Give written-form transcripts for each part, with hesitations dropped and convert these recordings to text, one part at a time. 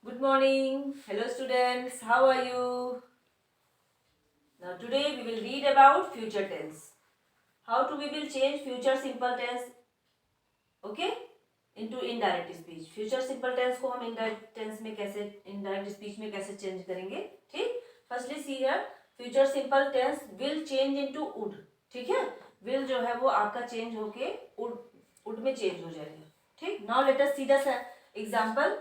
Good morning. Hello students. How are you? Now today we will read about future tense. How to we will change future simple tense, okay, into indirect speech. Future simple tense को हम indirect tense में कैसे indirect speech में कैसे change करेंगे, ठीक? Firstly see here, future simple tense will change into would, ठीक है? Will जो है वो आपका change होके would में change हो जाएगा, ठीक? Now let us see the example.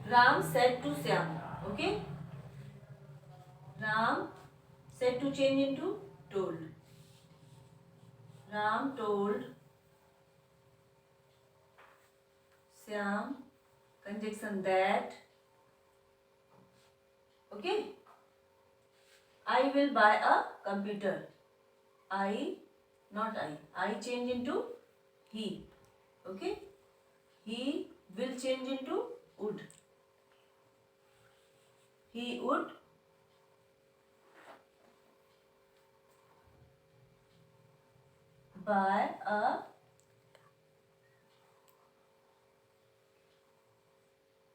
Ram said to Syam, okay? Ram said to change into told. Ram told Syam, conjunction that, okay, I will buy a computer. I, not I change into he, okay, he will change into would. He would buy a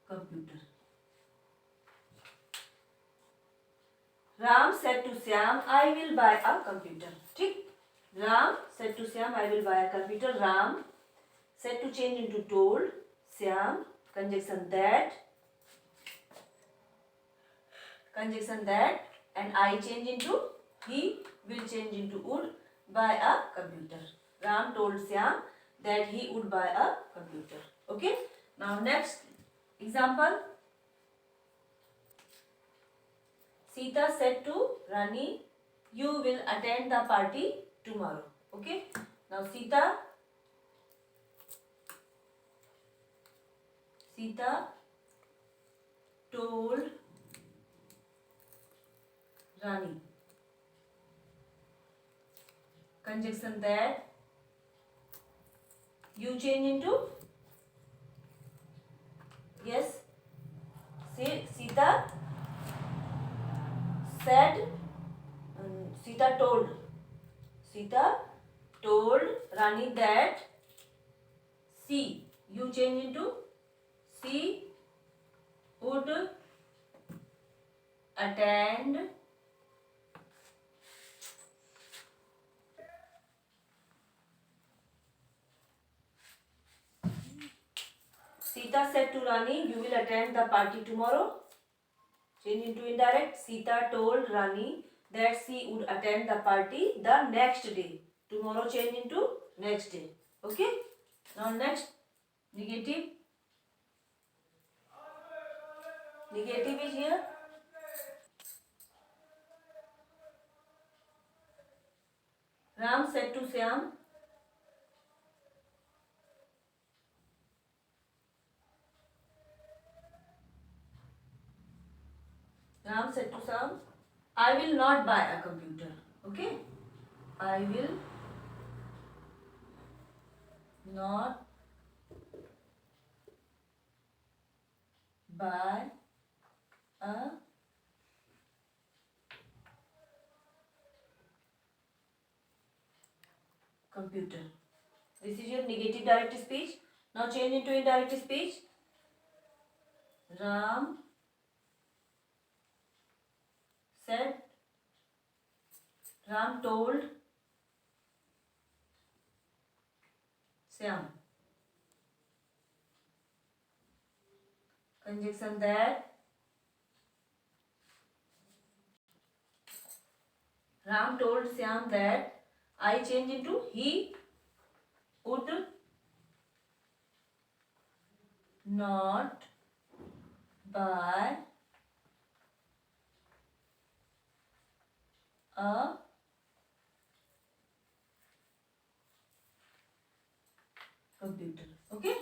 computer. Ram said to Syam, I will buy a computer. ठीक? Ram said to Syam, I will buy a computer. Ram said to change into told. Syam, conjunction that, and I change into he will change into would buy a computer. Ram told Syam that he would buy a computer. Okay? Now next example. Sita said to Rani, you will attend the party tomorrow. Okay? Now Sita told Rani. Conjunction that, you change into, yes, see, Sita said, Sita told Rani that she, you change into she would attend Sita said to Rani, you will attend the party tomorrow. Change into indirect. Sita told Rani that she would attend the party the next day. Tomorrow change into next day. Okay? Now next, negative. Negative is here. Ram said to Syam, I will not buy a computer. Okay? I will not buy a computer. This is your negative direct speech. Now change into indirect speech. Ram told Syam. Conjunction that, Ram told Syam that I change into he would not buy a computer. Okay?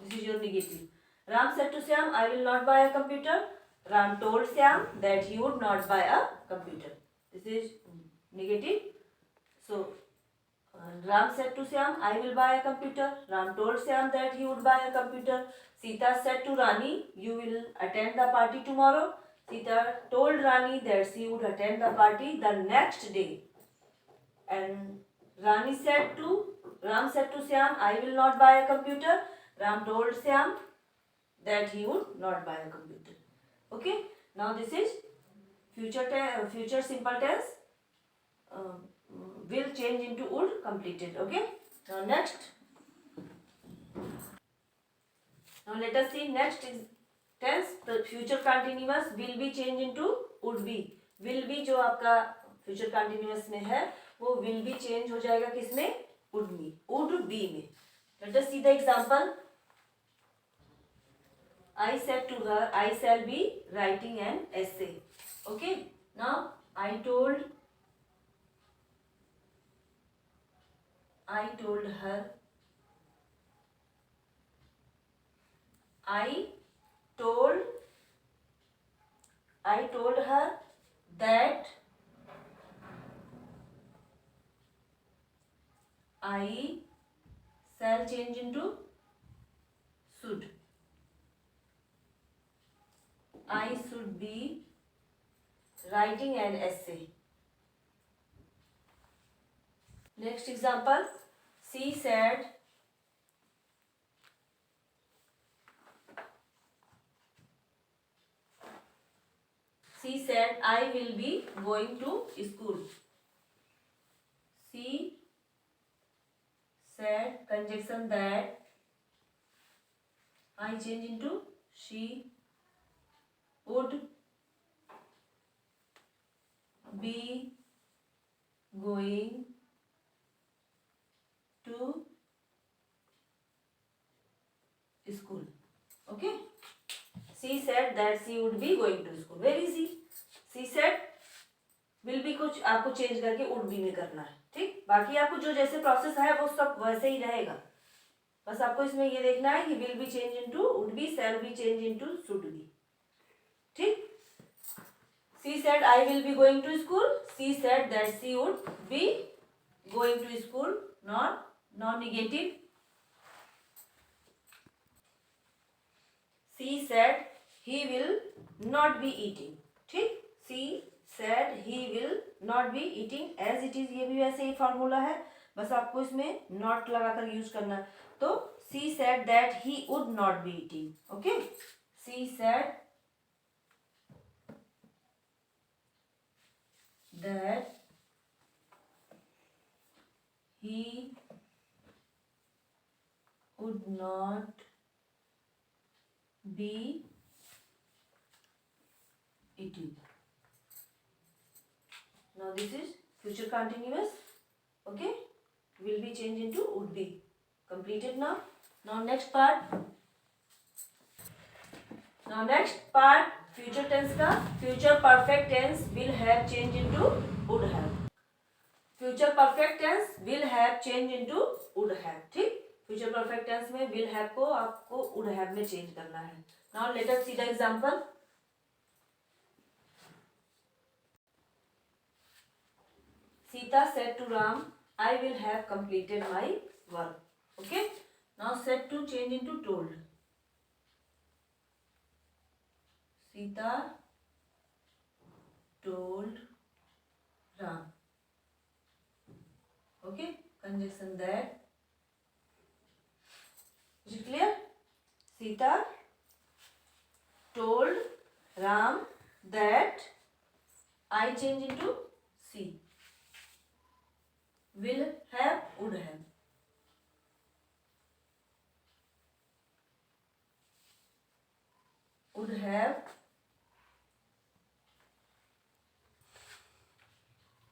This is your negative. Ram said to Syam, I will not buy a computer. Ram told Syam that he would not buy a computer. This is negative. So, Ram said to Syam, I will buy a computer. Ram told Syam that he would buy a computer. Sita said to Rani, you will attend the party tomorrow. Sita told Rani that she would attend the party the next day. And Ram said to Syam, I will not buy a computer. Ram told Syam that he would not buy a computer. Okay, now this is future simple tense will change into would completed. Okay, now next, now let us see next is tense. The future continuous will be changed into would be. will be जो आपका future continuous में है वो will be change हो जाएगा किसमें, would be में. Let us see the example. I said to her, I shall be writing an essay. Okay, now I told her, I told her that I shall change into should. I should be writing an essay. Next example, she said I will be going to school. She said conjunction that I change into she would be going to school. Okay, she said that she would be going to school. Very easy. she said will be कुछ आपको change करके would be में करना है. ठीक, बाकी आपको जो जैसे प्रोसेस है वो सब वैसे ही रहेगा. बस आपको इसमें ये देखना है कि will be change into would be, shall be change into should be. ठीक, she said I will be going to school. She said that she would be going to school. Not non-negative. She said he will not be eating. ठीक, she said he will not be eating. as it is ये भी वैसे ही formula है, बस आपको इसमें not लगाकर use करना है. तो she said that he would not be eating. Okay, she said that he would not be eating. Now this is future continuous. Okay, will be changed into would be. Completed now. Now next part, future tense का future perfect tense will have changed into would have. Future perfect tense will have change into would have. ठीक, future perfect tense में will have को आपको would have में change करना है. Now let us see the example. Sita said to Ram I will have completed my work. Okay, now said to change into told. Sita told Ram. Okay, conjunction that. Is it clear? Sita told Ram that I change into she. Will have, would have. Would have.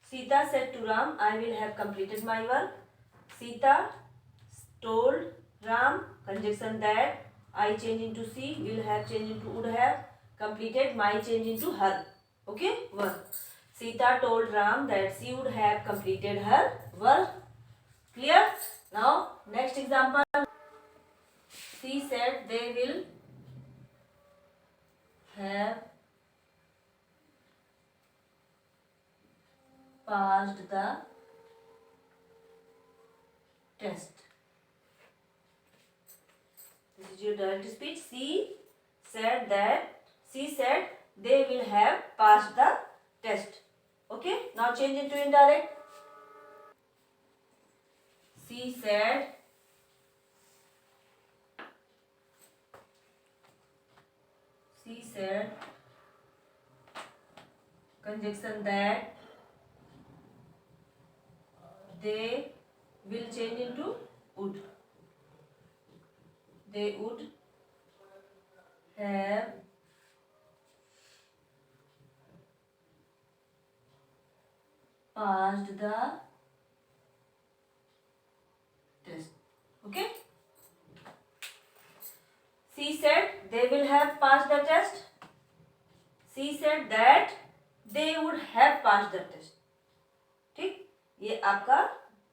Sita said to Ram, I will have completed my work. Sita told Ram, conjunction that, I change into she, will have change into would have, completed my change into her. Okay, work. Sita told Ram that she would have completed her work. Clear? Now, next example. She said they will have passed the test. This is your direct speech. She said they will have passed the test. Okay, now change into indirect. She said said, conjunction that, they will change into would. They would have passed the test. Okay. She said they will have passed the test. She said that they would have passed the test. ठीक, ये आपका,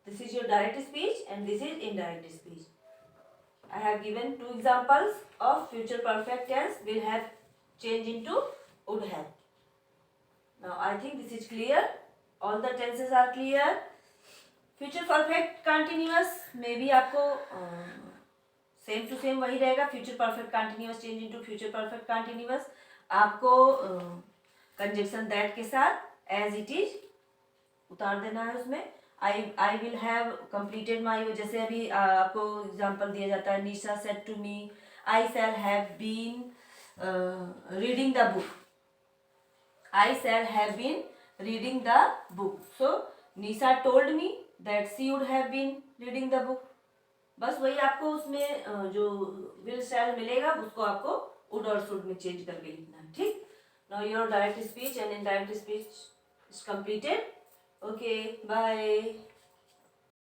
this is your direct speech and this is indirect speech. I have given two examples of future perfect tense will have change into would have. Now I think this is clear. All the tenses are clear. Future perfect continuous में भी आपको same to same वही रहेगा. Future perfect continuous change into future perfect continuous. आपको conjunction that के साथ as it is उतार देना है उसमें. I will have completed my, जैसे अभी आपको एग्जांपल दिया जाता है, Nisha said to me I shall have been reading the book. I shall have been reading the book. So Nisha told me that she would have been reading the book. बस वही आपको उसमें जो विल शैल मिलेगा उसको आपको वुड और शुड में चेंज करके लिखना है. ठीक. Now your direct speech and indirect speech is completed. Okay, bye.